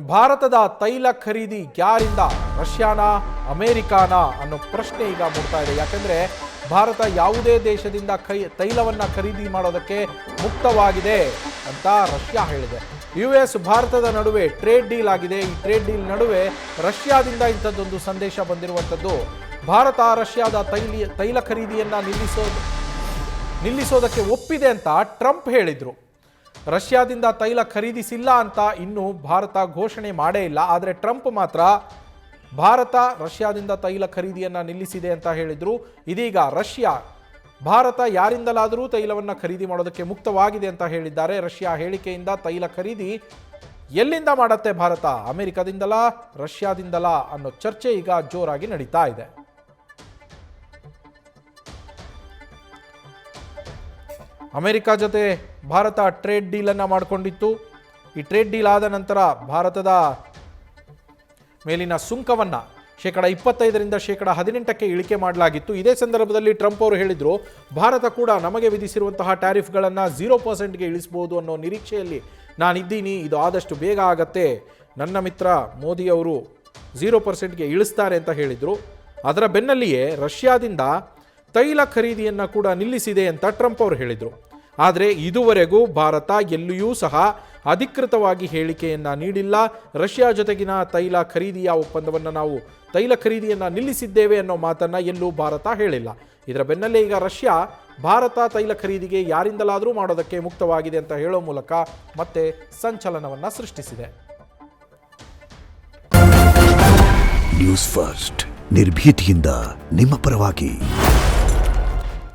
ಭಾರತದ ತೈಲ ಖರೀದಿ ಯಾರಿಂದ ರಷ್ಯಾನ ಅಮೆರಿಕಾನ ಅನ್ನೋ ಪ್ರಶ್ನೆ ಈಗ ಮೂಡ್ತಾ ಇದೆ. ಯಾಕಂದ್ರೆ ಭಾರತ ಯಾವುದೇ ದೇಶದಿಂದ ತೈಲವನ್ನ ಖರೀದಿ ಮಾಡೋದಕ್ಕೆ ಮುಕ್ತವಾಗಿದೆ ಅಂತ ರಷ್ಯಾ ಹೇಳಿದೆ. US ಭಾರತದ ನಡುವೆ ಟ್ರೇಡ್ ಡೀಲ್ ಆಗಿದೆ. ಈ ಟ್ರೇಡ್ ಡೀಲ್ ನಡುವೆ ರಷ್ಯಾದಿಂದ ಇಂಥದ್ದೊಂದು ಸಂದೇಶ ಬಂದಿರುವಂಥದ್ದು. ಭಾರತ ರಷ್ಯಾದ ತೈಲ ಖರೀದಿಯನ್ನ ನಿಲ್ಲಿಸೋದಕ್ಕೆ ಒಪ್ಪಿದೆ ಅಂತ ಟ್ರಂಪ್ ಹೇಳಿದ್ರು. ರಷ್ಯಾದಿಂದ ತೈಲ ಖರೀದಿಸಿಲ್ಲ ಅಂತ ಇನ್ನೂ ಭಾರತ ಘೋಷಣೆ ಮಾಡೇ ಇಲ್ಲ. ಆದರೆ ಟ್ರಂಪ್ ಮಾತ್ರ ಭಾರತ ರಷ್ಯಾದಿಂದ ತೈಲ ಖರೀದಿಯನ್ನ ನಿಲ್ಲಿಸಿದೆ ಅಂತ ಹೇಳಿದ್ರು. ಇದೀಗ ರಷ್ಯಾ ಭಾರತ ಯಾರಿಂದಲಾದರೂ ತೈಲವನ್ನು ಖರೀದಿ ಮಾಡೋದಕ್ಕೆ ಮುಕ್ತವಾಗಿದೆ ಅಂತ ಹೇಳಿದ್ದಾರೆ. ರಷ್ಯಾ ಹೇಳಿಕೆಯಿಂದ ತೈಲ ಖರೀದಿ ಎಲ್ಲಿಂದ ಮಾಡುತ್ತೆ ಭಾರತ? ಅಮೆರಿಕದಿಂದಲಾ ರಷ್ಯಾದಿಂದಲಾ ಅನ್ನೋ ಚರ್ಚೆ ಈಗ ಜೋರಾಗಿ ನಡೀತಾ ಇದೆ. ಅಮೆರಿಕ ಜೊತೆ ಭಾರತ ಟ್ರೇಡ್ ಡೀಲನ್ನು ಮಾಡಿಕೊಂಡಿತ್ತು. ಈ ಟ್ರೇಡ್ ಡೀಲ್ ಆದ ನಂತರ ಭಾರತದ ಮೇಲಿನ ಸುಂಕವನ್ನು 25% 18% ಇಳಿಕೆ ಮಾಡಲಾಗಿತ್ತು. ಇದೇ ಸಂದರ್ಭದಲ್ಲಿ ಟ್ರಂಪ್ ಅವರು ಹೇಳಿದರು, ಭಾರತ ಕೂಡ ನಮಗೆ ವಿಧಿಸಿರುವಂತಹ ಟ್ಯಾರಿಫ್ಗಳನ್ನು 0%ಗೆ ಇಳಿಸಬಹುದು ಅನ್ನೋ ನಿರೀಕ್ಷೆಯಲ್ಲಿ ನಾನಿದ್ದೀನಿ. ಇದು ಆದಷ್ಟು ಬೇಗ ಆಗತ್ತೆ. ನನ್ನ ಮಿತ್ರ ಮೋದಿ ಅವರು 0%ಗೆ ಇಳಿಸ್ತಾರೆ ಅಂತ ಹೇಳಿದರು. ಅದರ ಬೆನ್ನಲ್ಲಿಯೇ ರಷ್ಯಾದಿಂದ ತೈಲ ಖರೀದಿಯನ್ನು ಕೂಡ ನಿಲ್ಲಿಸಿದೆ ಅಂತ ಟ್ರಂಪ್ ಅವರು ಹೇಳಿದರು. ಆದರೆ ಇದುವರೆಗೂ ಭಾರತ ಎಲ್ಲಿಯೂ ಸಹ ಅಧಿಕೃತವಾಗಿ ಹೇಳಿಕೆಯನ್ನು ನೀಡಿಲ್ಲ. ರಷ್ಯಾ ಜೊತೆಗಿನ ತೈಲ ಖರೀದಿಯ ಒಪ್ಪಂದವನ್ನು ನಾವು ತೈಲ ಖರೀದಿಯನ್ನು ನಿಲ್ಲಿಸಿದ್ದೇವೆ ಅನ್ನೋ ಮಾತನ್ನು ಎಲ್ಲೂ ಭಾರತ ಹೇಳಿಲ್ಲ. ಇದರ ಬೆನ್ನಲ್ಲೇ ಈಗ ರಷ್ಯಾ ಭಾರತ ತೈಲ ಖರೀದಿಗೆ ಯಾರಿಂದಲಾದರೂ ಮಾಡೋದಕ್ಕೆ ಮುಕ್ತವಾಗಿದೆ ಅಂತ ಹೇಳೋ ಮೂಲಕ ಮತ್ತೆ ಸಂಚಲನವನ್ನು ಸೃಷ್ಟಿಸಿದೆ. ನ್ಯೂಸ್ ಫಸ್ಟ್ ನಿರ್ಭೀತಿಯಿಂದ ನಿಮ್ಮ ಪರವಾಗಿ.